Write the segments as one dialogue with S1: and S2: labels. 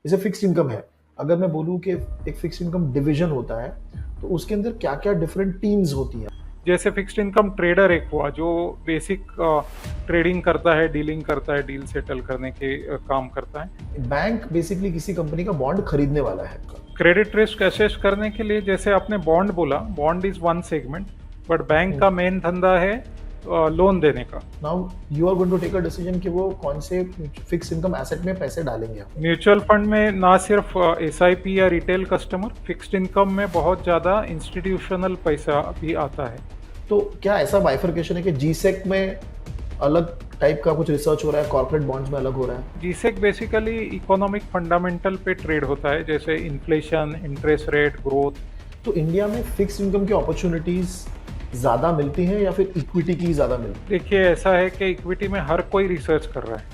S1: जैसे fixed income है, अगर मैं बोलूँ कि एक फिक्स्ड इनकम डिवीजन होता है, तो उसके अंदर क्या-क्या डिफरेंट टीम्स होती हैं?
S2: जैसे फिक्स्ड इनकम ट्रेडर एक हुआ जो बेसिक ट्रेडिंग करता है, डीलिंग करता है, डील सेटल करने के काम करता है।
S1: बैंक बेसिकली किसी कंपनी का बॉन्ड खरीदने वाला है।
S2: क्रेडिट रिस्क असेस करने के लिए जैसे आपने बॉन्ड बोला, bond is one segment, but bank का मेन धंधा है लोन देने का।
S1: Now you are going to take a decision कि वो कौन से फिक्स इनकम एसेट में पैसे डालेंगे आप।
S2: म्यूचुअल फंड में ना सिर्फ एसआईपी या रिटेल कस्टमर, फिक्स्ड इनकम में बहुत ज़्यादा इंस्टीट्यूशनल पैसा भी आता है।
S1: तो क्या ऐसा बाइफरकेशन है कि जीसेक में अलग टाइप का कुछ रिसर्च हो रहा है, कॉर्पोरेट बॉन्ड्स में अलग हो रहा है?
S2: जीसेक बेसिकली इकोनॉमिक फंडामेंटल पे ट्रेड होता है, जैसे इन्फ्लेशन, इंटरेस्ट रेट, ग्रोथ।
S1: तो इंडिया में फिक्स इनकम की अपॉर्चुनिटीज ज्यादा मिलती हैं या फिर इक्विटी की ज्यादा मिलती है?
S2: देखिए ऐसा है कि इक्विटी में हर कोई रिसर्च कर रहा है।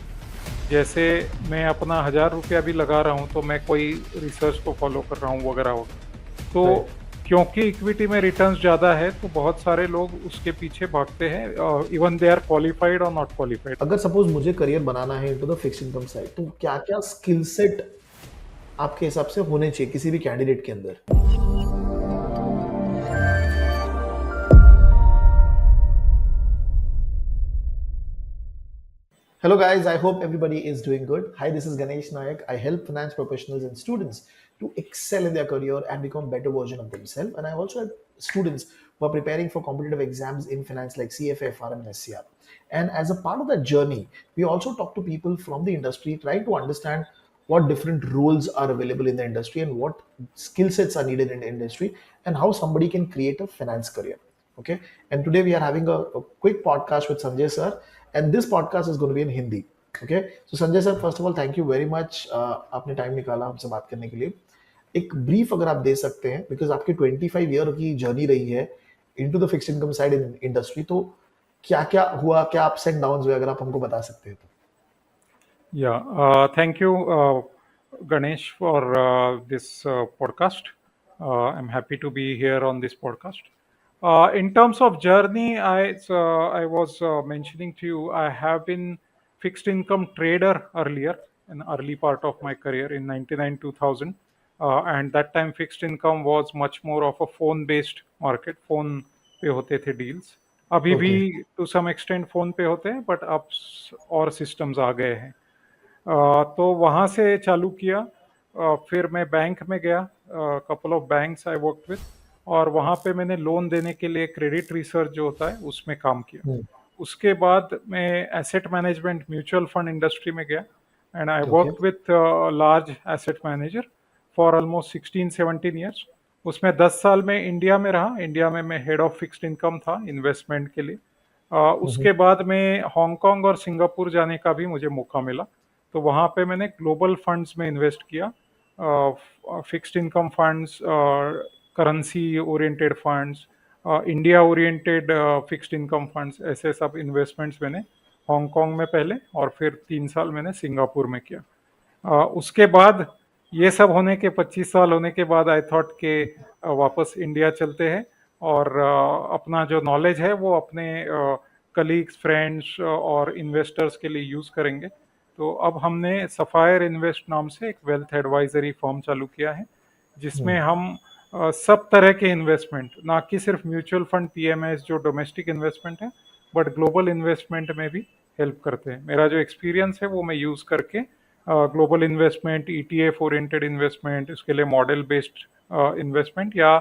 S2: जैसे मैं अपना 1000 रुपया भी लगा रहा हूँ तो मैं कोई रिसर्च को फॉलो कर रहा हूँ वगैरह वगैरह। तो
S1: राइट।
S2: क्योंकि इक्विटी में रिटर्न्स ज़्यादा है तो बहुत सारे लोग उसके पीछे भागते हैं, इवन दे आर क्वालिफाइड और नॉट क्वालिफाइड।
S1: अगर सपोज मुझे करियर बनाना है into the fix income side, तो क्या क्या स्किल सेट आपके हिसाब से होने चाहिए किसी भी कैंडिडेट के अंदर? Hello guys, I hope everybody is doing good. Hi, this is Ganesh Nayak. I help finance professionals and students to excel in their career and become better version of themselves. And I also help students who are preparing for competitive exams in finance like CFA, FRM, and SCR. And as a part of that journey, we also talk to people from the industry, trying to understand what different roles are available in the industry and what skill sets are needed in the industry and how somebody can create a finance career. Okay, and today we are having a quick podcast with Sanjay sir, and this podcast is going to be in Hindi. Okay, so Sanjay sir, first of all, thank you very much. आपने time निकाला हमसे बात करने के लिए। एक brief अगर आप दे सकते हैं, बिकॉज आपकी 25 ईयर की जर्नी रही है into the fixed income side in industry, तो क्या क्या हुआ, क्या अप्स एंड डाउन्स हुए, अगर आप हमको बता सकते हैं तो।
S2: Thank you, Ganesh, for this podcast. I'm happy to be here on this podcast. In terms of journey, I was mentioning to you, I have been fixed income trader earlier, in early part of my career in 99 2000, and that time fixed income was much more of a phone based market. phone पे होते थे deals. अभी भी
S1: okay.
S2: to some extent phone पे होते हैं, but अब और systems आ गए हैं। तो वहाँ से चालू किया। फिर मैं बैंक में गया, couple of banks I work with, और वहाँ पे मैंने लोन देने के लिए क्रेडिट रिसर्च जो होता है उसमें काम किया। उसके बाद मैं asset management mutual fund industry में गया, and I
S1: okay.
S2: Work with large asset manager for almost 16-17 years. उसमें 10 साल में इंडिया में रहा। इंडिया में मैं हेड ऑफ फिक्स्ड इनकम था इन्वेस्टमेंट के लिए। उसके बाद में हांगकांग और सिंगापुर जाने का भी मुझे मौका मिला। तो वहाँ पे मैंने ग्लोबल फंड्स में इन्वेस्ट किया, fixed income funds, currency oriented funds, India oriented fixed income funds, ऐसे सब इन्वेस्टमेंट्स मैंने हांगकांग में पहले, और फिर 3 साल मैंने सिंगापुर में किया। उसके बाद ये सब होने के 25 साल होने के बाद आई थॉट के वापस इंडिया चलते हैं, और अपना जो नॉलेज है वो अपने कलीग्स, फ्रेंड्स और इन्वेस्टर्स के लिए यूज़ करेंगे। तो अब हमने सफ़ायर इन्वेस्ट नाम से एक वेल्थ एडवाइजरी फर्म चालू किया है, जिसमें हम सब तरह के इन्वेस्टमेंट, ना कि सिर्फ म्यूचुअल फंड पीएमएस जो डोमेस्टिक इन्वेस्टमेंट है, बट ग्लोबल इन्वेस्टमेंट में भी हेल्प करते हैं। मेरा जो एक्सपीरियंस है वो मैं यूज़ करके global investment, ETF oriented investment, इसके लिए मॉडल बेस्ड इन्वेस्टमेंट या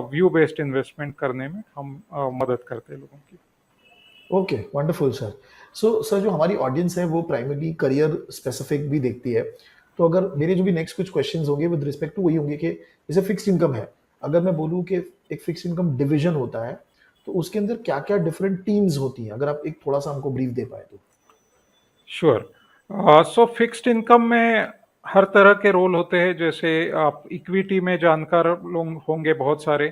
S2: व्यू बेस्ड इन्वेस्टमेंट करने में हम मदद करते हैं लोगों की।
S1: Okay, wonderful sir. So sir, जो हमारी ऑडियंस है वो प्राइमरली करियर स्पेसिफिक भी देखती है, तो अगर मेरे जो भी नेक्स्ट कुछ क्वेश्चंस होंगे विद रिस्पेक्ट टू वही होंगे कि जैसे फिक्स्ड इनकम है, अगर मैं बोलूँ कि एक फिक्स्ड इनकम डिवीजन होता है, तो उसके अंदर क्या क्या डिफरेंट टीम्स होती हैं, अगर आप एक थोड़ा सा हमको ब्रीफ दे पाए तो।
S2: श्योर। सो फिक्स्ड इनकम में हर तरह के रोल होते हैं। जैसे आप इक्विटी में जानकार लोग होंगे बहुत सारे,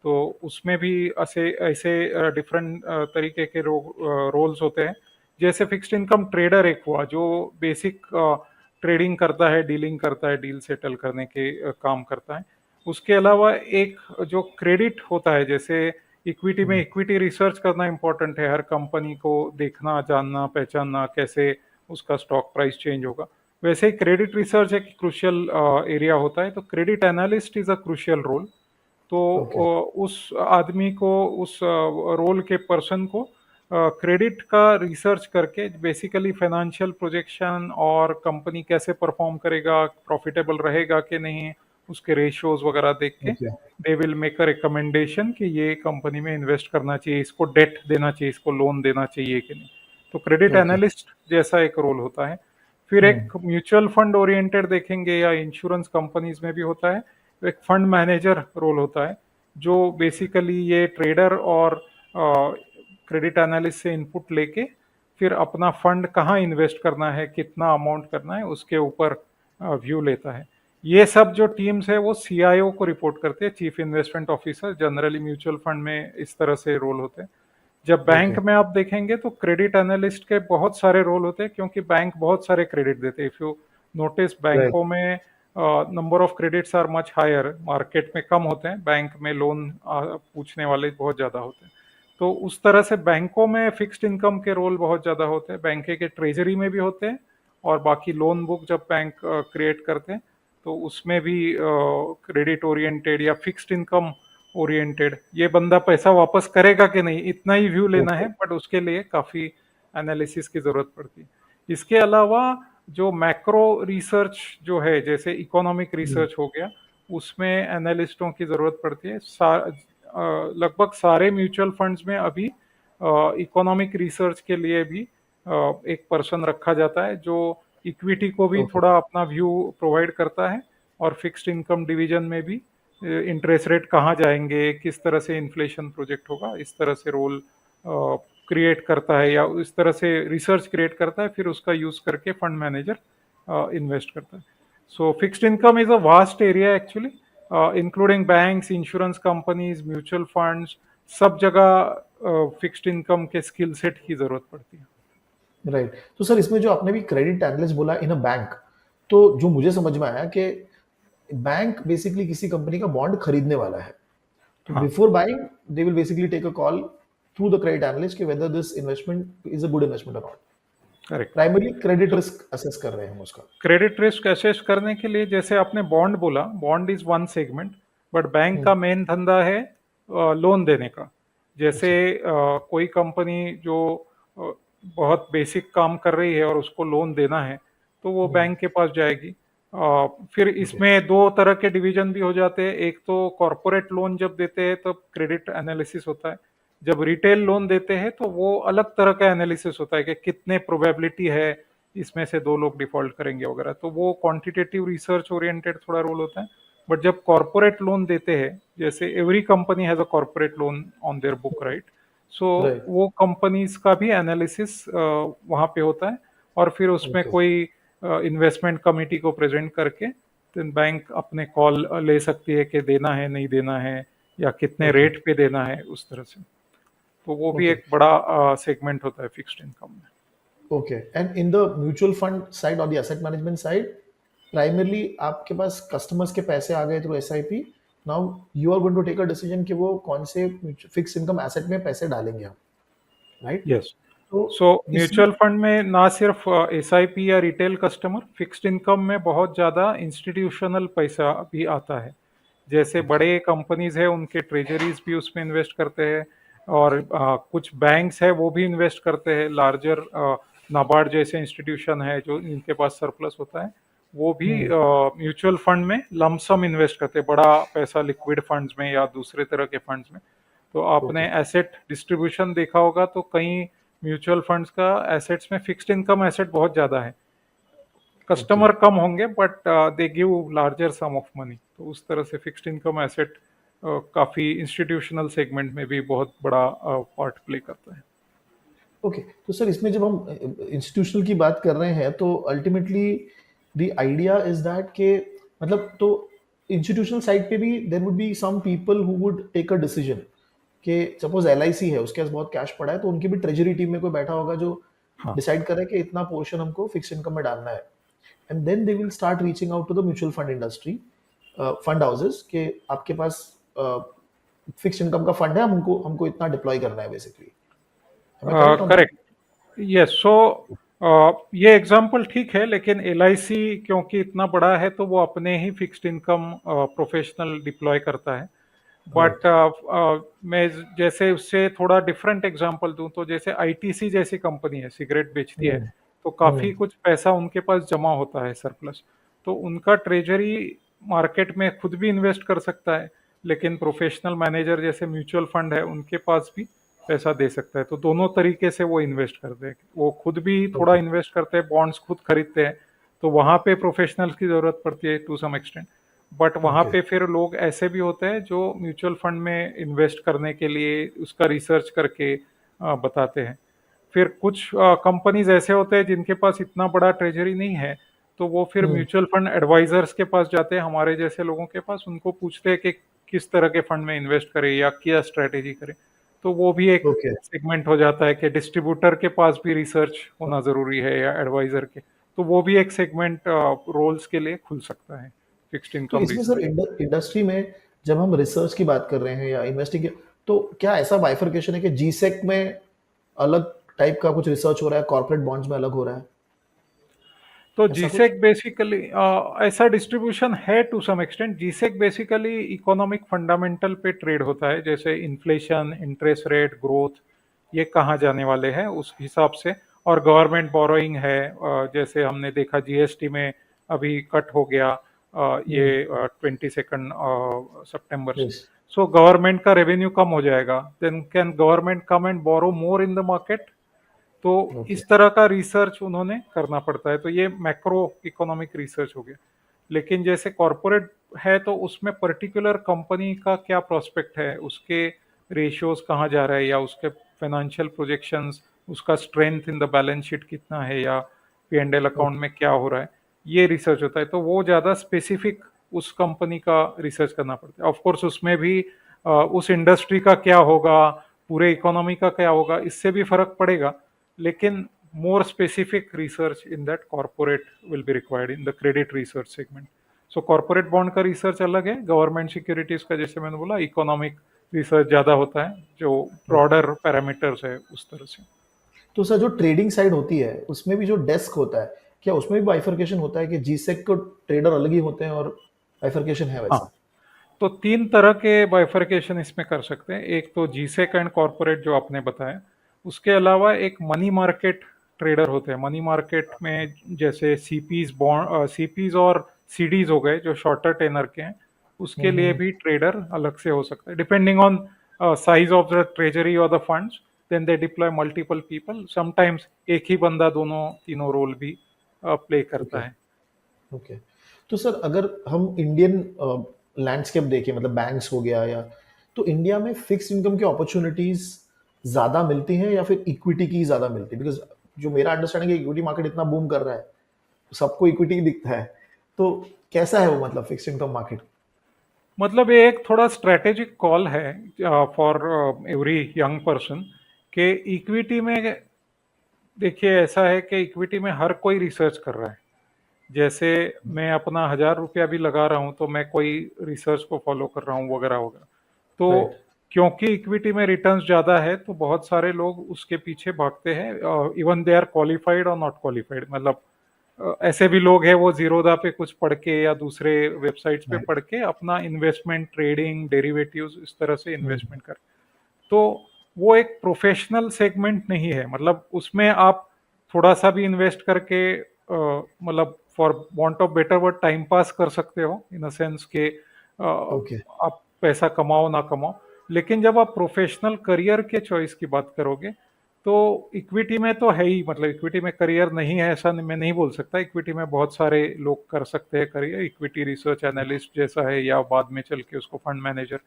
S2: तो उसमें भी ऐसे ऐसे डिफरेंट तरीके के रोल्स होते हैं। जैसे फिक्स्ड इनकम ट्रेडर एक हुआ जो बेसिक ट्रेडिंग करता है, डीलिंग करता है, डील सेटल करने के काम करता है। उसके अलावा एक जो क्रेडिट होता है, जैसे इक्विटी में इक्विटी रिसर्च करना इम्पोर्टेंट है, हर कंपनी को देखना, जानना, पहचानना कैसे उसका स्टॉक प्राइस चेंज होगा। वैसे ही क्रेडिट रिसर्च एक क्रूशियल एरिया होता है, तो credit analyst is a crucial role. तो
S1: ओके।
S2: उस आदमी को, उस रोल के पर्सन को क्रेडिट का रिसर्च करके बेसिकली फाइनेंशियल प्रोजेक्शन और कंपनी कैसे परफॉर्म करेगा, प्रॉफिटेबल रहेगा कि नहीं, उसके रेशियोज वगैरह देख के
S1: okay.
S2: They will make a recommendation कि ये कंपनी में इन्वेस्ट करना चाहिए, इसको डेट देना चाहिए, इसको लोन देना चाहिए कि नहीं। तो क्रेडिट
S1: ओके।
S2: एनालिस्ट जैसा एक रोल होता है। फिर
S1: हम्म।
S2: एक म्यूचुअल फंड ओरिएंटेड देखेंगे या इंश्योरेंस कंपनीज में भी होता है, एक फंड मैनेजर रोल होता है, जो बेसिकली ये ट्रेडर और क्रेडिट एनालिस्ट से इनपुट लेके फिर अपना फंड कहाँ इन्वेस्ट करना है, कितना अमाउंट करना है, उसके ऊपर व्यू लेता है। ये सब जो टीम्स है वो सीआईओ को रिपोर्ट करते हैं, chief investment officer. Generally mutual fund में इस तरह से रोल होते हैं। जब बैंक
S1: ओके।
S2: में आप देखेंगे तो क्रेडिट एनालिस्ट के बहुत सारे रोल होते हैं, क्योंकि बैंक बहुत सारे क्रेडिट देते हैं। If you notice,
S1: right.
S2: बैंकों में number of credits are much higher, market में कम होते हैं, बैंक में लोन पूछने वाले बहुत ज़्यादा होते हैं। तो उस तरह से बैंकों में फिक्स्ड इनकम के रोल बहुत ज़्यादा होते हैं, बैंक के ट्रेजरी में भी होते हैं, और बाकी लोन बुक जब बैंक क्रिएट करते हैं तो उसमें भी क्रेडिट ओरिएंटेड या फिक्स्ड इनकम ओरिएंटेड, ये बंदा पैसा वापस करेगा कि नहीं, इतना ही व्यू लेना
S1: ओके।
S2: है, बट उसके लिए काफ़ी एनालिसिस की ज़रूरत पड़ती है। इसके अलावा जो मैक्रो रिसर्च जो है, जैसे इकोनॉमिक रिसर्च हो गया, उसमें एनालिस्टों की ज़रूरत पड़ती है। लगभग सारे म्यूचुअल फंड्स में अभी इकोनॉमिक रिसर्च के लिए भी एक पर्सन रखा जाता है, जो इक्विटी को भी
S1: ओके।
S2: थोड़ा अपना व्यू प्रोवाइड करता है, और फिक्स्ड इनकम डिवीजन में भी इंटरेस्ट रेट कहाँ जाएंगे, किस तरह से इन्फ्लेशन प्रोजेक्ट होगा, इस तरह से रोल क्रिएट करता है, या इस तरह से रिसर्च क्रिएट करता है, फिर उसका यूज करके फंड मैनेजर इन्वेस्ट करता है। सो fixed income is a vast area actually, including banks, insurance companies, mutual funds, सब जगह फिक्स्ड इनकम के स्किल सेट की जरूरत पड़ती है।
S1: राइट। तो सर इसमें जो आपने भी क्रेडिट एनालिस्ट बोला इन अ बैंक, तो जो मुझे समझ में आया कि बैंक बेसिकली किसी कंपनी का बॉन्ड खरीदने वाला है, तो
S2: हाँ,
S1: before buying they will basically take a call through the credit analyst कि whether this investment is a good investment और नॉट।
S2: करेक्ट।
S1: प्राइमरली क्रेडिट
S2: तो
S1: रिस्क असेस कर रहे हैं हम उसका।
S2: क्रेडिट रिस्क असेस करने के लिए, जैसे आपने बॉन्ड बोला, bond is one segment, but bank
S1: hmm.
S2: का मेन धंधा है लोन देने का। जैसे
S1: अच्छा।
S2: कोई कंपनी जो अ, बहुत बेसिक काम कर रही है और उसको लोन देना है, तो वो
S1: हम्म।
S2: बैंक के पास जाएगी। फिर
S1: ओके।
S2: इसमें दो तरह के डिवीजन भी हो जाते हैं। एक तो कॉरपोरेट लोन जब देते हैं तब क्रेडिट एनालिसिस होता है। जब रिटेल लोन देते हैं तो वो अलग तरह का एनालिसिस होता है कि कितने प्रोबेबिलिटी है इसमें से दो लोग डिफॉल्ट करेंगे वगैरह, तो वो क्वांटिटेटिव रिसर्च ओरिएंटेड थोड़ा रोल होता है। बट जब कॉरपोरेट लोन देते हैं, जैसे every company has a corporate loan on their book, right? So
S1: right.
S2: वो कंपनीज का भी एनालिसिस वहाँ पे होता है, और फिर उसमें
S1: ओके।
S2: कोई इन्वेस्टमेंट कमिटी को प्रेजेंट करके तो बैंक अपने कॉल ले सकती है कि देना है, नहीं देना है, या कितने
S1: ओके।
S2: रेट पे देना है, उस तरह से। तो वो भी
S1: ओके।
S2: एक बड़ा सेगमेंट होता है फिक्स्ड इनकम में।
S1: Okay. And in the mutual fund side और the asset management side, primarily आपके पास कस्टमर्स के पैसे आ गए through SIP, now you are going to take a decision कि वो कौन से फिक्स इनकम एसेट में पैसे डालेंगे हम, राइट?
S2: यस।
S1: तो
S2: सो
S1: इसमें।
S2: म्यूचुअल फंड में ना सिर्फ एसआईपी या रिटेल कस्टमर, फिक्स्ड इनकम में बहुत ज़्यादा इंस्टीट्यूशनल पैसा भी आता है। जैसे
S1: ओके।
S2: बड़े कंपनीज है, उनके ट्रेजरीज भी उसमें इन्वेस्ट करते हैं, और कुछ बैंक्स है वो भी इन्वेस्ट करते हैं। लार्जर नाबार्ड जैसे इंस्टीट्यूशन है जो इनके पास सरप्लस होता है, वो भी
S1: हम्म।
S2: म्यूचुअल फंड में लमसम इन्वेस्ट करते हैं, बड़ा पैसा लिक्विड फंड्स में या दूसरे तरह के फंड्स में। तो आपने
S1: ओके।
S2: एसेट डिस्ट्रीब्यूशन देखा होगा, तो कई म्यूचुअल फंड्स का एसेट्स में फिक्स्ड इनकम एसेट बहुत ज़्यादा है।
S1: ओके।
S2: कस्टमर कम होंगे, but they give larger sum of money. तो उस तरह से फिक्स्ड इनकम एसेट काफ़ी इंस्टीट्यूशनल सेगमेंट में भी बहुत बड़ा पार्ट प्ले करता है।
S1: ओके। तो सर इसमें जब हम इंस्टीट्यूशनल की बात कर रहे हैं तो ultimately the idea is that के मतलब तो इंस्टीट्यूशनल साइड पे भी there would be some people who would take a decision कि सपोज एलआईसी है, उसके पास बहुत कैश पड़ा है, तो उनकी भी ट्रेजरी टीम में कोई बैठा होगा जो
S2: हाँ,
S1: डिसाइड करे कि इतना पोर्शन हमको फिक्स इनकम में डालना है। And then they will start reaching out to the mutual fund industry, fund houses के आपके पास फिक्स इनकम का फंड है, हमको हमको इतना डिप्लॉय करना है basically. Am I correct on that?
S2: Correct. Yes. So ये एग्जाम्पल ठीक है, लेकिन LIC क्योंकि इतना बड़ा है तो वो अपने ही फिक्स्ड इनकम प्रोफेशनल डिप्लॉय करता है।
S1: राइट।
S2: बट मैं जैसे उससे थोड़ा डिफरेंट एग्जांपल दूं तो जैसे ITC जैसी कंपनी है, सिगरेट बेचती है,
S1: हम्म।
S2: तो काफी
S1: हम्म।
S2: कुछ पैसा उनके पास जमा होता है सरप्लस। तो उनका ट्रेजरी मार्केट में खुद भी इन्वेस्ट कर सकता है, लेकिन प्रोफेशनल मैनेजर जैसे म्यूचुअल फंड है उनके पास भी पैसा दे सकता है। तो दोनों तरीके से वो इन्वेस्ट करते हैं, वो खुद भी थोड़ा
S1: ओके।
S2: इन्वेस्ट करते हैं, बॉन्ड्स खुद खरीदते हैं। तो वहां पे प्रोफेशनल्स की जरूरत पड़ती है टू सम एक्सटेंट। बट वहाँ
S1: ओके।
S2: पे फिर लोग ऐसे भी होते हैं जो म्यूचुअल फंड में इन्वेस्ट करने के लिए उसका रिसर्च करके बताते हैं। फिर कुछ कंपनीज ऐसे होते हैं जिनके पास इतना बड़ा ट्रेजरी नहीं है, तो वो फिर
S1: हम्म।
S2: म्यूचुअल फंड एडवाइजर्स के पास जाते हैं, हमारे जैसे लोगों के पास, उनको पूछते हैं कि किस तरह के फंड में इन्वेस्ट करें या क्या स्ट्रेटेजी करें। तो वो भी एक
S1: ओके।
S2: सेगमेंट हो जाता है कि डिस्ट्रीब्यूटर के पास भी रिसर्च होना जरूरी है या एडवाइजर के। तो वो भी एक सेगमेंट रोल्स के लिए खुल सकता है, फिक्स्ड
S1: तो
S2: इनकम
S1: इसमें सर
S2: रिसर्च।
S1: इंडस्ट्री में जब हम रिसर्च की बात कर रहे हैं या इन्वेस्टिंग, तो क्या ऐसा बाइफरकेशन है कि जीसेक में अलग टाइप का कुछ रिसर्च हो रहा है, कॉर्पोरेट बॉन्ड्स में अलग हो रहा है,
S2: तो
S1: ऐसा कुछ?
S2: जीसेक बेसिकली ऐसा डिस्ट्रीब्यूशन है to some extent. G Sec basically economic fundamental पे ट्रेड होता है, जैसे इन्फ्लेशन, इंटरेस्ट रेट, ग्रोथ, ये कहाँ जाने वाले हैं उस हिसाब से। और गवर्नमेंट बोरोइंग है, जैसे हमने देखा GST में अभी कट हो गया,
S1: हम्म।
S2: ये 22 सितंबर से।
S1: यस।
S2: सो गवर्नमेंट का रेवेन्यू कम हो जाएगा, then can government come and borrow more in the market. तो
S1: ओके।
S2: इस तरह का रिसर्च उन्होंने करना पड़ता है। तो ये मैक्रो इकोनॉमिक रिसर्च हो गया। लेकिन जैसे कॉरपोरेट है तो उसमें पर्टिकुलर कंपनी का क्या प्रोस्पेक्ट है, उसके रेशियोज कहाँ जा रहा है, या उसके फाइनेंशियल प्रोजेक्शंस, उसका strength in the balance sheet कितना है, या P&L अकाउंट
S1: ओके।
S2: में क्या हो रहा है, ये रिसर्च होता है। तो वो ज़्यादा स्पेसिफिक उस कंपनी का रिसर्च करना पड़ता है। ऑफ कोर्स उसमें भी उस इंडस्ट्री का क्या होगा, पूरे इकोनॉमी का क्या होगा, इससे भी फर्क पड़ेगा। लेकिन more specific research in that corporate will be required in the credit research segment. So corporate bond का रिसर्च अलग है, गवर्नमेंट सिक्योरिटीज का जैसे मैंने बोला इकोनॉमिक रिसर्च ज्यादा होता है, जो
S1: ओके।
S2: ब्रॉडर पैरामीटर्स है उस तरह से।
S1: तो सर जो ट्रेडिंग साइड होती है उसमें भी जो डेस्क होता है, क्या उसमें भी बाइफरकेशन होता है कि जीसेक को ट्रेडर अलग ही होते हैं और बाइफरकेशन है
S2: हाँ,
S1: वैसा?
S2: तो तीन तरह के बाइफरकेशन इसमें कर सकते हैं। एक तो जीसेक एंड कॉरपोरेट जो आपने बताया, उसके अलावा एक मनी मार्केट ट्रेडर होते हैं। मनी मार्केट में जैसे सीपीज, बॉन्ड, सीपीज और सीडीज हो गए जो शॉर्टर टेनर के हैं, उसके लिए
S1: हम्म।
S2: भी ट्रेडर अलग से हो सकता है, depending on size of the treasury और the funds. Then they deploy multiple people, sometimes एक ही बंदा दोनों तीनों रोल भी प्ले करता
S1: ओके।
S2: है।
S1: ओके। तो सर अगर हम इंडियन लैंडस्केप देखें, मतलब बैंक्स हो गया या, तो इंडिया में फिक्स इनकम की अपॉर्चुनिटीज ज्यादा मिलती हैं या फिर इक्विटी की ज्यादा मिलती है? बिकॉज जो मेरा अंडरस्टैंडिंग है, इक्विटी मार्केट इतना बूम कर रहा है, सबको इक्विटी दिखता है, तो कैसा है वो, मतलब फिक्स इनकम मार्केट?
S2: मतलब ये एक थोड़ा स्ट्रेटेजिक कॉल है फॉर एवरी यंग पर्सन कि इक्विटी में, देखिए ऐसा है कि इक्विटी में हर कोई रिसर्च कर रहा है। जैसे मैं अपना 1,000 रुपया भी लगा रहा हूँ तो मैं कोई रिसर्च को फॉलो कर रहा हूँ वगैरह वगैरह। तो
S1: राइट।
S2: क्योंकि इक्विटी में रिटर्न्स ज़्यादा है तो बहुत सारे लोग उसके पीछे भागते हैं, इवन दे आर क्वालिफाइड और नॉट क्वालिफाइड। मतलब ऐसे भी लोग हैं वो जीरोधा पे कुछ पढ़ के या दूसरे वेबसाइट्स पे
S1: राइट।
S2: पढ़ के अपना इन्वेस्टमेंट, ट्रेडिंग, डेरिवेटिव्स, इस तरह से इन्वेस्टमेंट कर। तो वो एक प्रोफेशनल सेगमेंट नहीं है। मतलब उसमें आप थोड़ा सा भी इन्वेस्ट करके मतलब for want of better word time pass कर सकते हो, इन अ सेंस के
S1: ओके।
S2: आप पैसा कमाओ ना कमाओ। लेकिन जब आप प्रोफेशनल करियर के चॉइस की बात करोगे तो इक्विटी में तो है ही, मतलब इक्विटी में करियर नहीं है ऐसा मैं नहीं बोल सकता। इक्विटी में बहुत सारे लोग कर सकते हैं करियर, इक्विटी रिसर्च एनालिस्ट जैसा है, या बाद में चल के उसको फंड मैनेजर,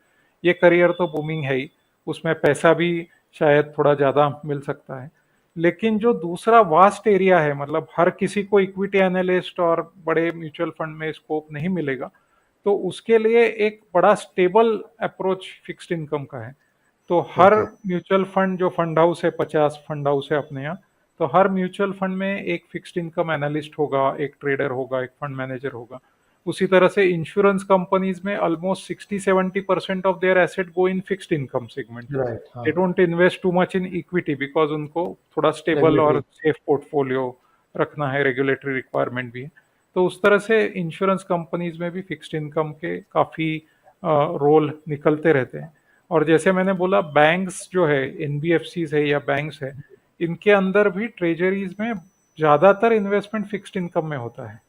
S2: ये करियर तो बूमिंग है ही। उसमें पैसा भी शायद थोड़ा ज़्यादा मिल सकता है। लेकिन जो दूसरा वास्ट एरिया है, मतलब हर किसी को इक्विटी एनालिस्ट और बड़े म्यूचुअल फंड में स्कोप नहीं मिलेगा, तो उसके लिए एक बड़ा स्टेबल अप्रोच फिक्स्ड इनकम का है। तो हर
S1: ओके।
S2: म्यूचुअल फंड जो फंड हाउस है, 50 फंड हाउस है अपने यहाँ, तो हर म्यूचुअल फंड में एक फिक्स्ड इनकम एनालिस्ट होगा, एक ट्रेडर होगा, एक फंड मैनेजर होगा। उसी तरह से इंश्योरेंस कंपनीज में almost 60-70% of their asset go in fixed income segment.
S1: Right.
S2: They
S1: हाँ।
S2: Don't invest too much in equity because उनको थोड़ा स्टेबल
S1: रेगुलेटरी।
S2: और सेफ पोर्टफोलियो रखना है, रेगुलेटरी रिक्वायरमेंट भी है। तो उस तरह से इंश्योरेंस कंपनीज में भी फिक्स्ड इनकम के काफ़ी रोल निकलते रहते हैं। और जैसे मैंने बोला, बैंक्स जो है, एनबीएफसीज है या बैंक्स है, इनके अंदर भी ट्रेजरीज में ज़्यादातर इन्वेस्टमेंट फिक्स्ड इनकम में होता है।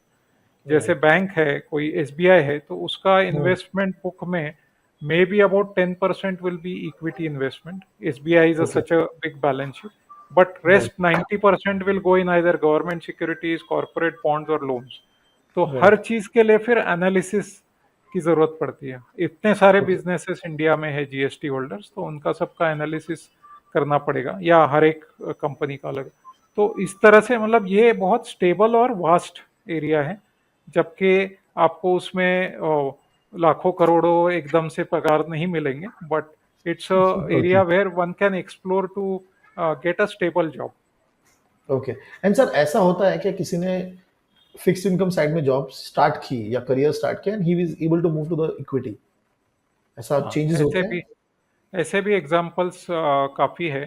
S2: जैसे
S1: राइट।
S2: बैंक है, कोई एसबीआई है, तो उसका इन्वेस्टमेंट बुक में may be about 10% will be equity investment. SBI is
S1: okay.
S2: Such a big balance sheet, but
S1: right.
S2: Rest 90% will go in either government securities, corporate bonds और loans. तो हर
S1: right.
S2: चीज के लिए फिर एनालिसिस की जरूरत पड़ती है। इतने सारे
S1: ओके।
S2: बिजनेसेस इंडिया में है, जीएसटी होल्डर्स, तो उनका सबका एनालिसिस करना पड़ेगा, या हर एक कंपनी का अलग। तो इस तरह से मतलब ये बहुत स्टेबल और वास्ट एरिया है, जबकि आपको उसमें लाखों करोड़ों एकदम से पगार नहीं मिलेंगे, but it's a
S1: okay.
S2: Area where one can explore to get a stable job.
S1: Okay. And sir, ऐसा होता है क्या किसी ने फिक्स्ड इनकम साइड में जॉब स्टार्ट की या करियर स्टार्ट किया and he was able to move to the equity, ऐसा
S2: हाँ,
S1: चेंजेस
S2: ऐसे
S1: होते हैं?
S2: भी ऐसे भी एग्जाम्पल्स काफ़ी है।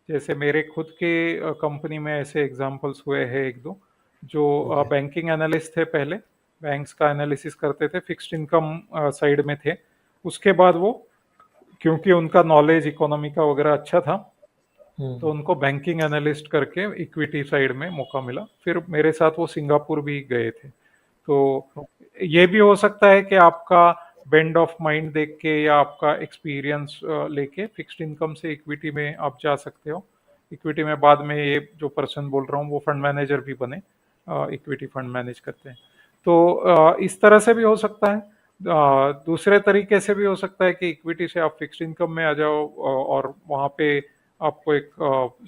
S2: जैसे मेरे खुद के कंपनी में ऐसे एग्जाम्पल्स हुए हैं एक दो, जो
S1: ओके।
S2: बैंकिंग एनालिस्ट थे पहले, बैंक्स का एनालिसिस करते थे, फिक्स्ड इनकम साइड में थे। उसके बाद वो, क्योंकि उनका नॉलेज इकोनॉमी का वगैरह अच्छा था, तो
S1: हम्म।
S2: उनको बैंकिंग एनालिस्ट करके इक्विटी साइड में मौका मिला। फिर मेरे साथ वो सिंगापुर भी गए थे। तो ये भी हो सकता है कि आपका बेंड ऑफ माइंड देख के या आपका एक्सपीरियंस लेके फिक्स्ड इनकम से इक्विटी में आप जा सकते हो। इक्विटी में बाद में ये जो पर्सन बोल रहा हूँ वो फंड मैनेजर भी बने, इक्विटी फंड मैनेज करते हैं। तो इस तरह से भी हो सकता है। दूसरे तरीके से भी हो सकता है कि इक्विटी से आप फिक्स्ड इनकम में आ जाओ, और वहाँ पे आपको एक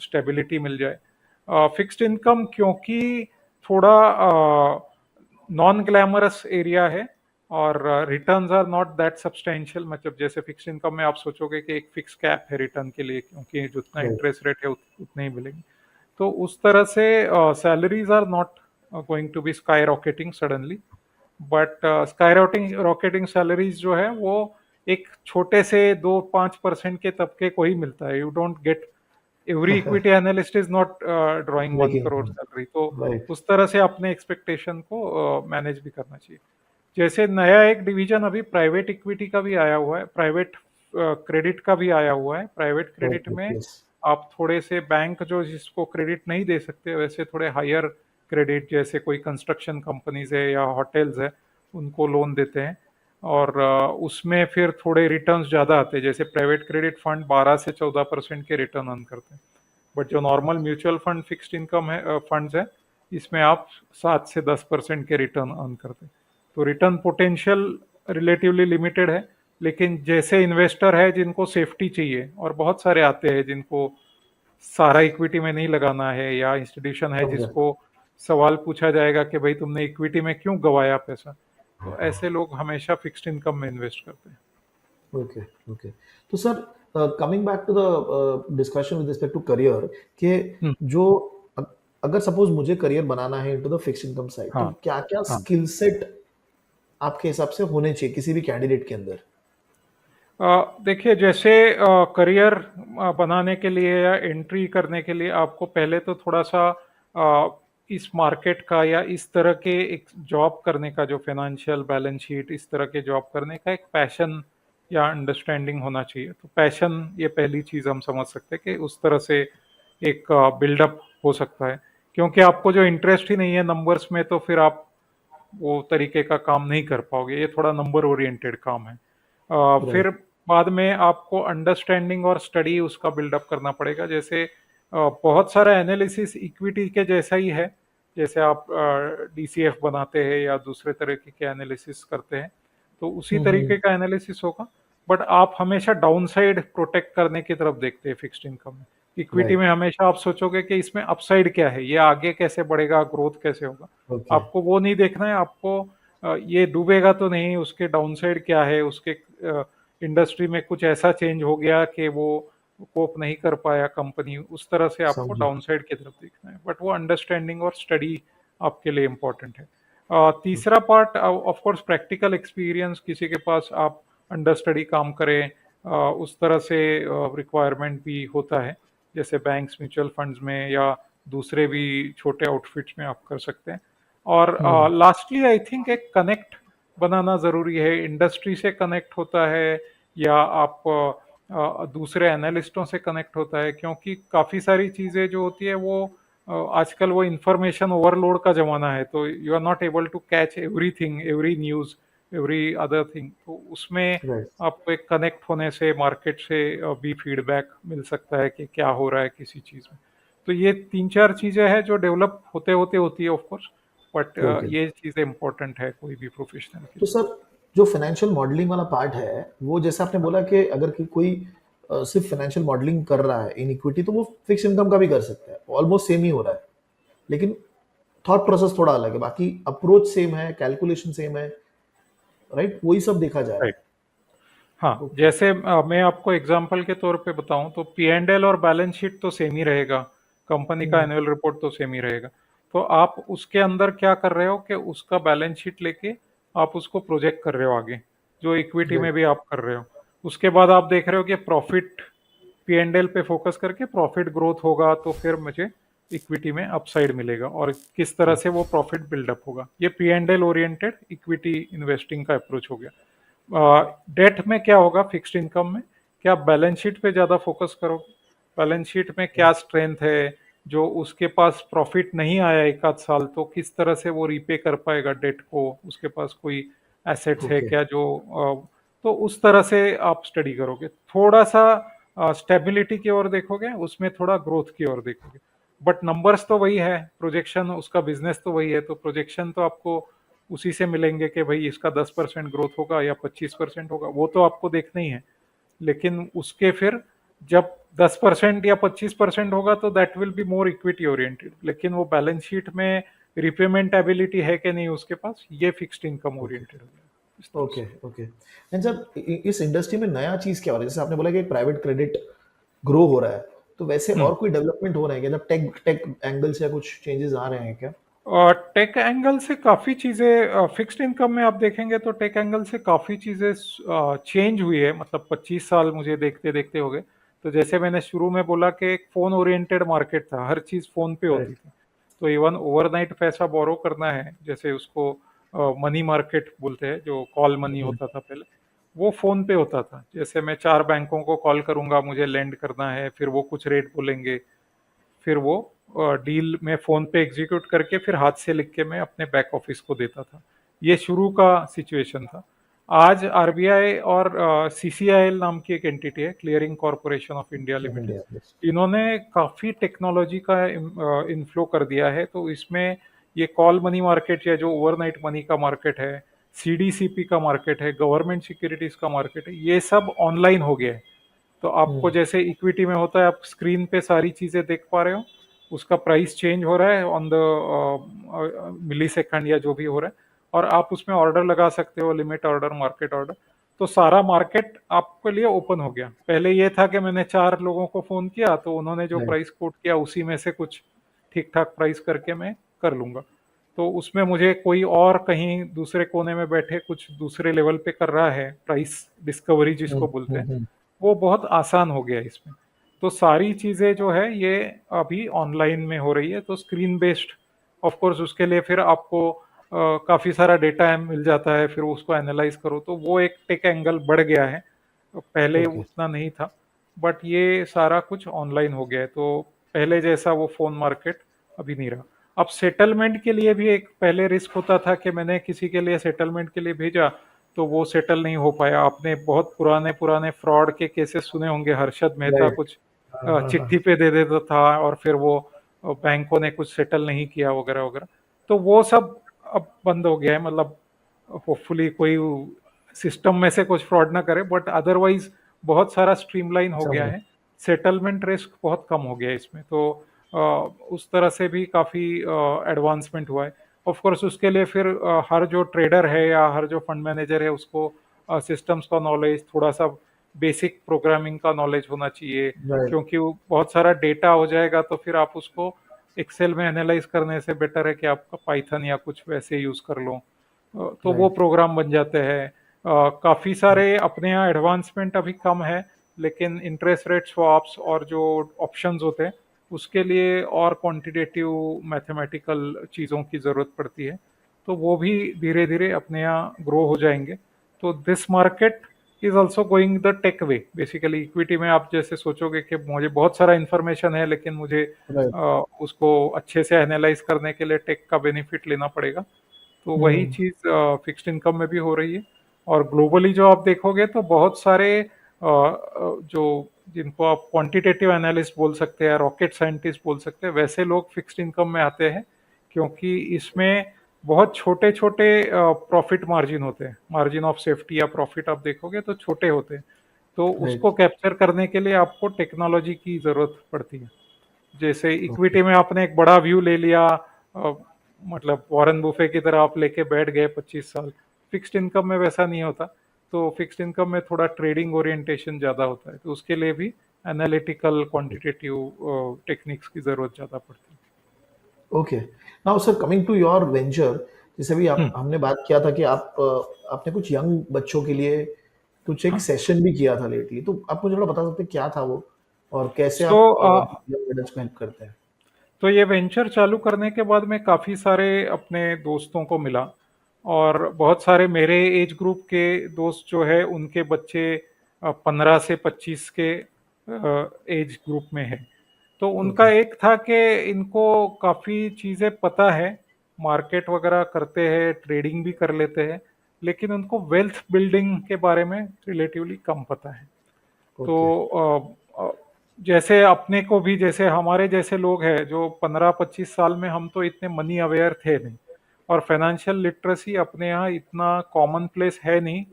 S2: स्टेबिलिटी मिल जाए। फिक्स्ड इनकम क्योंकि थोड़ा नॉन ग्लैमरस एरिया है, और returns are not that substantial. मतलब जैसे फिक्स्ड इनकम में आप सोचोगे कि एक फिक्स कैप है रिटर्न के लिए, क्योंकि जितना
S1: राइट।
S2: इंटरेस्ट रेट है उतने ही मिलेंगे। तो उस तरह से salaries are not going to be sky rocketing suddenly, but sky rocketing salaries जो है वो एक छोटे से 2-5% के तबके को ही मिलता है। You don't get, every equity analyst is not drawing one
S1: making.
S2: Crore salary. तो
S1: राइट।
S2: उस तरह से अपने एक्सपेक्टेशन को मैनेज भी करना चाहिए। जैसे नया एक डिवीजन अभी प्राइवेट इक्विटी का भी आया हुआ है, प्राइवेट क्रेडिट का भी आया हुआ है। Private credit
S1: okay.
S2: में
S1: यस।
S2: आप थोड़े से बैंक जो जिसको क्रेडिट नहीं दे सकते, वैसे थोड़े हायर क्रेडिट, जैसे कोई कंस्ट्रक्शन कंपनीज है या होटल्स है, उनको लोन देते हैं। और उसमें फिर थोड़े रिटर्न्स ज़्यादा आते हैं। जैसे प्राइवेट क्रेडिट फंड 12 से 14% के रिटर्न अर्न करते हैं, बट जो normal mutual fund fixed income है, फंड्स है, इसमें आप 7 से 10% के रिटर्न अर्न करते हैं। तो रिटर्न पोटेंशियल रिलेटिवली लिमिटेड है। लेकिन जैसे इन्वेस्टर है जिनको सेफ्टी चाहिए, और बहुत सारे आते हैं जिनको सारा इक्विटी में नहीं लगाना है, या इंस्टीट्यूशन है
S1: समझा।
S2: जिसको सवाल पूछा जाएगा कि भाई तुमने इक्विटी में क्यों गवाया पैसा, तो ऐसे लोग हमेशा फिक्स्ड इनकम में इन्वेस्ट करते हैं।
S1: ओके। ओके। तो sir, coming back to the discussion with respect to career, कि
S2: हम्म,
S1: जो अ- अगर सपोज मुझे करियर बनाना है into the fixed income side, तो
S2: हाँ,
S1: क्या क्या
S2: हाँ।
S1: स्किल सेट आपके हिसाब से होने चाहिए किसी भी कैंडिडेट के अंदर?
S2: देखिए, जैसे करियर बनाने के लिए या एंट्री करने के लिए आपको पहले तो थोड़ा सा इस मार्केट का या इस तरह के एक जॉब करने का, जो फाइनेंशियल बैलेंस शीट इस तरह के जॉब करने का एक पैशन या अंडरस्टैंडिंग होना चाहिए। तो पैशन, ये पहली चीज़ हम समझ सकते हैं कि उस तरह से एक बिल्डअप हो सकता है। क्योंकि आपको जो इंटरेस्ट ही नहीं है नंबर्स में, तो फिर आप वो तरीके का काम नहीं कर पाओगे। ये थोड़ा नंबर ओरिएंटेड काम है। फिर
S1: राइट।
S2: बाद में आपको अंडरस्टैंडिंग और स्टडी उसका बिल्डअप करना पड़ेगा। जैसे बहुत सारा एनालिसिस इक्विटी के जैसा ही है। जैसे आप डीसीएफ बनाते हैं या दूसरे तरीके के एनालिसिस करते हैं, तो उसी
S1: हम्म।
S2: तरीके का एनालिसिस होगा। बट आप हमेशा डाउन साइड प्रोटेक्ट करने की तरफ देखते हैं फिक्स्ड इनकम में। इक्विटी में
S1: राइट।
S2: हमेशा आप सोचोगे कि इसमें अपसाइड क्या है, ये आगे कैसे बढ़ेगा, ग्रोथ कैसे होगा।
S1: ओके।
S2: आपको वो नहीं देखना है। आपको ये डूबेगा तो नहीं, उसके डाउनसाइड क्या है, उसके इंडस्ट्री में कुछ ऐसा चेंज हो गया कि वो कोप नहीं कर पाया कंपनी, उस तरह से आपको
S1: समझा।
S2: डाउनसाइड की तरफ देखना है। बट वो अंडरस्टैंडिंग और स्टडी आपके लिए इम्पोर्टेंट है। तीसरा part, of course practical experience, किसी के पास आप अंडर स्टडी काम करें, उस तरह से रिक्वायरमेंट भी होता है। जैसे बैंक्स, म्यूचुअल फंड्स में या दूसरे भी छोटे आउटफिट्स में आप कर सकते हैं। और
S1: हम्म।
S2: लास्टली आई थिंक एक कनेक्ट बनाना ज़रूरी है, इंडस्ट्री से कनेक्ट होता है या आप दूसरे एनालिस्टों से कनेक्ट होता है, क्योंकि काफ़ी सारी चीज़ें जो होती है वो आजकल वो इंफॉर्मेशन ओवरलोड का ज़माना है, तो you are not able to catch everything, every news, every other thing. तो उसमें
S1: राइट।
S2: आपको एक कनेक्ट होने से मार्केट से भी फीडबैक मिल सकता है कि क्या हो रहा है किसी चीज़ में। तो ये 3-4 चीज़ें हैं जो डेवलप होते होते होती है ऑफ कोर्स, बट
S1: ओके।
S2: ये चीज़ें इंपॉर्टेंट है कोई भी प्रोफेशनल के
S1: तो
S2: लिए।
S1: सर, जो फाइनेंशियल मॉडलिंग वाला पार्ट है, वो जैसे आपने बोला कि अगर कोई सिर्फ फाइनेंशियल मॉडलिंग कर रहा है इन इक्विटी, तो वो फिक्स इनकम का भी कर सकता है, ऑलमोस्ट सेम ही हो रहा है, लेकिन थॉट प्रोसेस थोड़ा अलग है, बाकी अप्रोच सेम है, कैलकुलेशन सेम है, राइट, वही सब देखा जाए।
S2: राइट। हाँ,
S1: ओके।
S2: जैसे मैं आपको एग्जांपल के तौर पे बताऊं तो पी एंड एल और बैलेंस शीट तो सेम ही रहेगा, कंपनी का
S1: हम्म।
S2: एनुअल रिपोर्ट तो सेम ही रहेगा। तो आप उसके अंदर क्या कर रहे हो कि उसका बैलेंस शीट लेके आप उसको प्रोजेक्ट कर रहे हो आगे, जो इक्विटी में
S1: राइट।
S2: भी आप कर रहे हो। उसके बाद आप देख रहे हो कि प्रॉफिट, पी एंड एल पे फोकस करके प्रॉफिट ग्रोथ होगा तो फिर मुझे इक्विटी में अपसाइड मिलेगा, और किस तरह से वो प्रॉफिट बिल्डअप होगा। ये P and L oriented equity investing का अप्रोच हो गया। डेट में क्या होगा, फिक्स्ड इनकम में क्या आप बैलेंस शीट पे ज़्यादा फोकस करोगे, बैलेंस शीट में क्या स्ट्रेंथ है, जो उसके पास प्रॉफिट नहीं आया एक आध साल तो किस तरह से वो रीपे कर पाएगा डेट को, उसके पास कोई एसेट्स है
S1: ओके।
S2: क्या जो तो उस तरह से आप स्टडी करोगे, थोड़ा सा स्टेबिलिटी की ओर देखोगे, उसमें थोड़ा ग्रोथ की ओर देखोगे। बट नंबर्स तो वही है, प्रोजेक्शन उसका बिजनेस तो वही है, तो प्रोजेक्शन तो आपको उसी से मिलेंगे कि भाई इसका 10% ग्रोथ होगा या 25% होगा, वो तो आपको देखना ही है। लेकिन उसके फिर जब 10% या 25% होगा तो that will be more equity oriented, लेकिन वो बैलेंस शीट में रिपेमेंट एबिलिटी है कि नहीं उसके पास, ये फिक्स्ड इनकम
S1: ओके।
S2: ओरिएंटेड हो गया इस तरह
S1: ओके।
S2: से।
S1: ओके। एंड सर, इस इंडस्ट्री में नया चीज क्या हो रहा है? जैसे आपने बोला कि प्राइवेट क्रेडिट ग्रो हो रहा है, तो वैसे
S2: हम्म।
S1: और कोई डेवलपमेंट हो रहे हैं क्या, जब टेक टेक एंगल से या कुछ चेंजेस आ रहे हैं क्या?
S2: और टेक एंगल से काफ़ी चीज़ें, फिक्स्ड इनकम में आप देखेंगे तो टेक एंगल से काफ़ी चीज़ें चेंज हुई है, मतलब 25 साल मुझे देखते देखते हो गए। तो जैसे मैंने शुरू में बोला कि एक फ़ोन ओरिएंटेड मार्केट था, हर चीज़ फ़ोन पे होती
S1: राइट।
S2: थी। तो इवन ओवरनाइट पैसा बोरो करना है, जैसे उसको मनी मार्केट बोलते हैं, जो कॉल मनी होता था पहले, वो फ़ोन पे होता था। जैसे मैं 4 बैंकों को कॉल करूंगा, मुझे लेंड करना है, फिर वो कुछ रेट बोलेंगे, फिर वो डील में फ़ोन पे एग्जीक्यूट करके फिर हाथ से लिख के मैं अपने बैक ऑफिस को देता था। ये शुरू का सिचुएशन था। आज आरबीआई और सीसीआईएल नाम की एक एंटिटी है, clearing corporation of India limited,
S1: India, yes.
S2: इन्होंने काफ़ी टेक्नोलॉजी का इन्फ्लो कर दिया है। तो इसमें ये कॉल मनी मार्केट या जो ओवरनाइट मनी का मार्केट है, सीडीसीपी का मार्केट है, गवर्नमेंट सिक्योरिटीज का मार्केट है, ये सब ऑनलाइन हो गया है। तो आपको
S1: हम्म।
S2: जैसे इक्विटी में होता है, आप स्क्रीन पे सारी चीजें देख पा रहे हो, उसका प्राइस चेंज हो रहा है ऑन द मिली सेकंड या जो भी हो रहा है, और आप उसमें ऑर्डर लगा सकते हो, लिमिट ऑर्डर, मार्केट ऑर्डर। तो सारा मार्केट आपके लिए ओपन हो गया। पहले ये था कि मैंने 4 लोगों को फोन किया तो उन्होंने जो
S1: राइट।
S2: प्राइस कोट किया उसी में से कुछ ठीक ठाक प्राइस करके मैं कर लूंगा। तो उसमें मुझे कोई और कहीं दूसरे कोने में बैठे कुछ दूसरे लेवल पे कर रहा है, प्राइस डिस्कवरी जिसको बोलते हैं,
S1: हम्म।
S2: वो बहुत आसान हो गया है इसमें। तो सारी चीज़ें जो है ये अभी ऑनलाइन में हो रही है, तो स्क्रीन बेस्ड, ऑफ कोर्स उसके लिए फिर आपको काफ़ी सारा डेटा मिल जाता है, फिर उसको एनालाइज करो, तो वो एक टेक एंगल बढ़ गया है, पहले
S1: ओके।
S2: उतना नहीं था। बट ये सारा कुछ ऑनलाइन हो गया है, तो पहले जैसा वो फ़ोन मार्केट अभी नहीं रहा। अब सेटलमेंट के लिए भी एक पहले रिस्क होता था कि मैंने किसी के लिए सेटलमेंट के लिए भेजा तो वो सेटल नहीं हो पाया। आपने बहुत पुराने पुराने फ्रॉड के केसेस सुने होंगे, हर्षद मेहता
S1: राइट।
S2: कुछ
S1: हाँ, हाँ,
S2: चिट्ठी
S1: हाँ।
S2: पे दे देता था और फिर वो बैंकों ने कुछ सेटल नहीं किया वगैरह वगैरह। तो वो सब अब बंद हो गया है, मतलब होपफुली कोई सिस्टम में से कुछ फ्रॉड ना करे, बट अदरवाइज बहुत सारा स्ट्रीमलाइन हो गया
S1: समझ।
S2: है। सेटलमेंट रिस्क बहुत कम हो गया है इसमें, तो उस तरह से भी काफ़ी एडवांसमेंट हुआ है। ऑफ कोर्स उसके लिए फिर हर जो ट्रेडर है या हर जो फंड मैनेजर है उसको सिस्टम्स का नॉलेज, थोड़ा सा बेसिक प्रोग्रामिंग का नॉलेज होना चाहिए,
S1: राइट।
S2: क्योंकि वो बहुत सारा डेटा हो जाएगा तो फिर आप उसको एक्सेल में एनालाइज करने से बेटर है कि आपका पाइथन या कुछ वैसे यूज़ कर लो। तो वो
S1: राइट।
S2: प्रोग्राम बन जाते हैं। काफ़ी सारे अपने यहाँ एडवांसमेंट अभी कम है, लेकिन इंटरेस्ट रेट स्वैप्स और जो ऑप्शंस होते हैं उसके लिए और क्वांटिटेटिव मैथमेटिकल चीज़ों की ज़रूरत पड़ती है, तो वो भी धीरे धीरे अपने यहाँ ग्रो हो जाएंगे। तो this market is also going the tech way. Basically equity में आप जैसे सोचोगे कि मुझे बहुत सारा इन्फॉर्मेशन है लेकिन मुझे
S1: राइट।
S2: उसको अच्छे से एनालाइज करने के लिए टेक का बेनिफिट लेना पड़ेगा। तो वही
S1: हम्म।
S2: चीज़ फिक्स्ड इनकम में भी हो रही है। और ग्लोबली जो आप देखोगे तो बहुत सारे जो जिनको आप क्वांटिटेटिव एनालिस्ट बोल सकते हैं, रॉकेट साइंटिस्ट बोल सकते हैं, वैसे लोग फिक्स्ड इनकम में आते हैं, क्योंकि इसमें बहुत छोटे छोटे प्रॉफिट मार्जिन होते हैं। मार्जिन ऑफ सेफ्टी या प्रॉफिट आप देखोगे तो छोटे होते हैं। तो
S1: राइट।
S2: उसको कैप्चर करने के लिए आपको टेक्नोलॉजी की ज़रूरत पड़ती है। जैसे
S1: ओके।
S2: इक्विटी में आपने एक बड़ा व्यू ले लिया, अ, मतलब वॉरेन बुफे की तरह आप लेके बैठ गए 25 साल। फिक्स्ड इनकम में वैसा नहीं होता। तो फिक्स्ड इनकम में थोड़ा ट्रेडिंग ओरिएंटेशन ज़्यादा होता है, तो उसके लिए भी एनालिटिकल क्वांटिटेटिव टेक्निक्स की ज़रूरत ज़्यादा पड़ती
S1: okay. Now sir, coming to your venture, जैसे भी
S2: है।
S1: आप हमने बात किया था कि आप आपने कुछ यंग बच्चों के लिए कुछ एक
S2: हाँ।
S1: सेशन भी किया था लेटली, तो आप मुझे थोड़ा बता सकते हैं क्या था वो, और कैसे
S2: सो
S1: आप यंग एडल्ट्स को हेल्प करते हैं?
S2: तो ये वेंचर चालू करने के बाद मैं काफ़ी सारे अपने दोस्तों को मिला, और बहुत सारे मेरे एज ग्रुप के दोस्त जो है उनके बच्चे 15 से 25 के एज ग्रुप में है। तो उनका
S1: ओके।
S2: एक था कि इनको काफ़ी चीज़ें पता है, मार्केट वगैरह करते हैं, ट्रेडिंग भी कर लेते हैं, लेकिन उनको वेल्थ बिल्डिंग के बारे में रिलेटिवली कम पता है। तो
S1: ओके।
S2: जैसे अपने को भी, जैसे हमारे जैसे लोग हैं जो 15-25 साल में, हम तो इतने मनी अवेयर थे नहीं, और फाइनेंशियल लिटरेसी अपने यहाँ इतना कॉमन प्लेस है नहीं।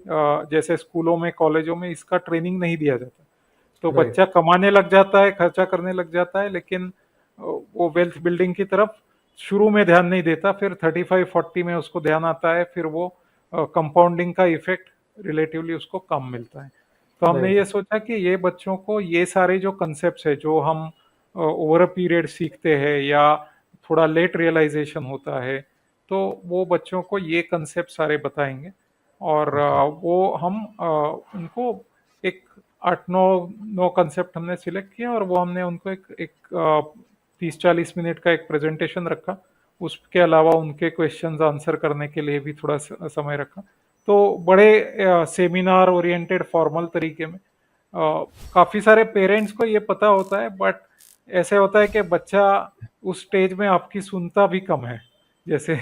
S2: जैसे स्कूलों में, कॉलेजों में इसका ट्रेनिंग नहीं दिया जाता। तो
S1: राइट।
S2: बच्चा कमाने लग जाता है, खर्चा करने लग जाता है, लेकिन वो वेल्थ बिल्डिंग की तरफ शुरू में ध्यान नहीं देता। फिर 35-40 में उसको ध्यान आता है, फिर वो कंपाउंडिंग का इफेक्ट रिलेटिवली उसको कम मिलता है। तो हमने
S1: राइट।
S2: ये सोचा कि ये बच्चों को ये सारे जो कंसेप्ट है, जो हम ओवर अ पीरियड सीखते हैं या थोड़ा लेट रियलाइजेशन होता है, तो वो बच्चों को ये कंसेप्ट सारे बताएंगे। और
S1: ओके।
S2: वो हम उनको एक 8-9 कंसेप्ट हमने सिलेक्ट किया, और वो हमने उनको एक एक 30-40 मिनट का एक प्रेजेंटेशन रखा। उसके अलावा उनके क्वेश्चंस आंसर करने के लिए भी थोड़ा समय रखा। तो बड़े सेमिनार ओरिएंटेड फॉर्मल तरीके में, काफ़ी सारे पेरेंट्स को ये पता होता है, बट ऐसे होता है कि बच्चा उस स्टेज में आपकी सुनता भी कम है। जैसे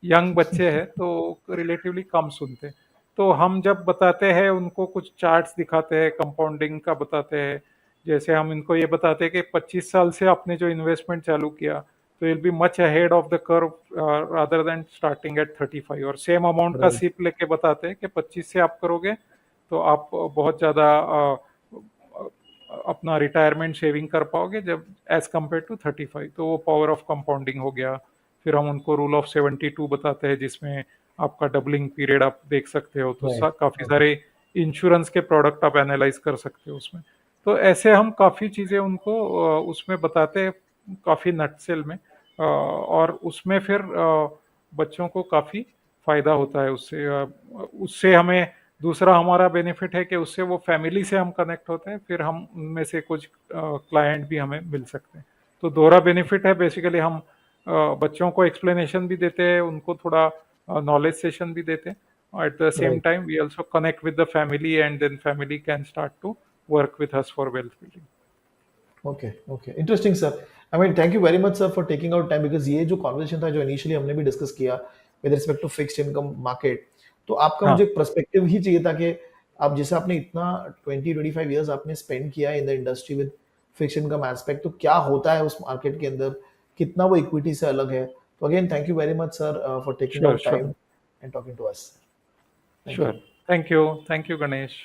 S2: यंग बच्चे हैं तो रिलेटिवली कम सुनते हैं। तो हम जब बताते हैं उनको, कुछ चार्ट्स दिखाते हैं, कंपाउंडिंग का बताते हैं। जैसे हम इनको ये बताते हैं कि 25 साल से आपने जो इन्वेस्टमेंट चालू किया, तो will be much ahead of the curve rather than starting at 35। और सेम अमाउंट का
S1: राइट।
S2: सिप लेके बताते हैं कि 25 से आप करोगे तो आप बहुत ज़्यादा अपना रिटायरमेंट सेविंग कर पाओगे, जब एज कम्पेयर टू 35। तो वो पावर ऑफ कंपाउंडिंग हो गया। फिर हम उनको रूल ऑफ 72 बताते हैं, जिसमें आपका डबलिंग पीरियड आप देख सकते हो। तो
S1: राइट।
S2: काफ़ी
S1: राइट।
S2: सारे इंश्योरेंस के प्रोडक्ट आप एनालाइज कर सकते हो उसमें। तो ऐसे हम काफ़ी चीज़ें उनको उसमें बताते हैं, काफ़ी नटसेल में। और उसमें फिर बच्चों को काफ़ी फ़ायदा होता है उससे। उससे हमें दूसरा हमारा बेनिफिट है कि उससे वो फैमिली से हम कनेक्ट होते हैं, फिर हम उनमें से कुछ क्लाइंट भी हमें मिल सकते हैं। तो दोहरा बेनिफिट है। बेसिकली हम बच्चों को एक्सप्लेनेशन भी देते हैं, उनको थोड़ा नॉलेज सेशन भी देते हैं। At the same
S1: right.
S2: Time we also connect with the family, and then family can start to work with us for wealth building.
S1: Okay. Okay, interesting sir. I mean, thank you very much sir for taking out time, because ये जो conversation था, जो initially हमने भी discuss किया with respect to fixed income market, तो आपका
S2: हाँ।
S1: मुझे पर्सपेक्टिव ही चाहिए था कि आप जैसे आपने इतना 20-25 ईयर्स आपने स्पेंड किया in the industry with fixed income aspect, तो क्या होता है उस मार्केट के अंदर, कितना वो इक्विटी से अलग है। तो again thank you very much sir for taking
S2: sure
S1: out
S2: sure
S1: time and talking to us. Thank
S2: sure.
S1: You.
S2: Thank you Ganesh.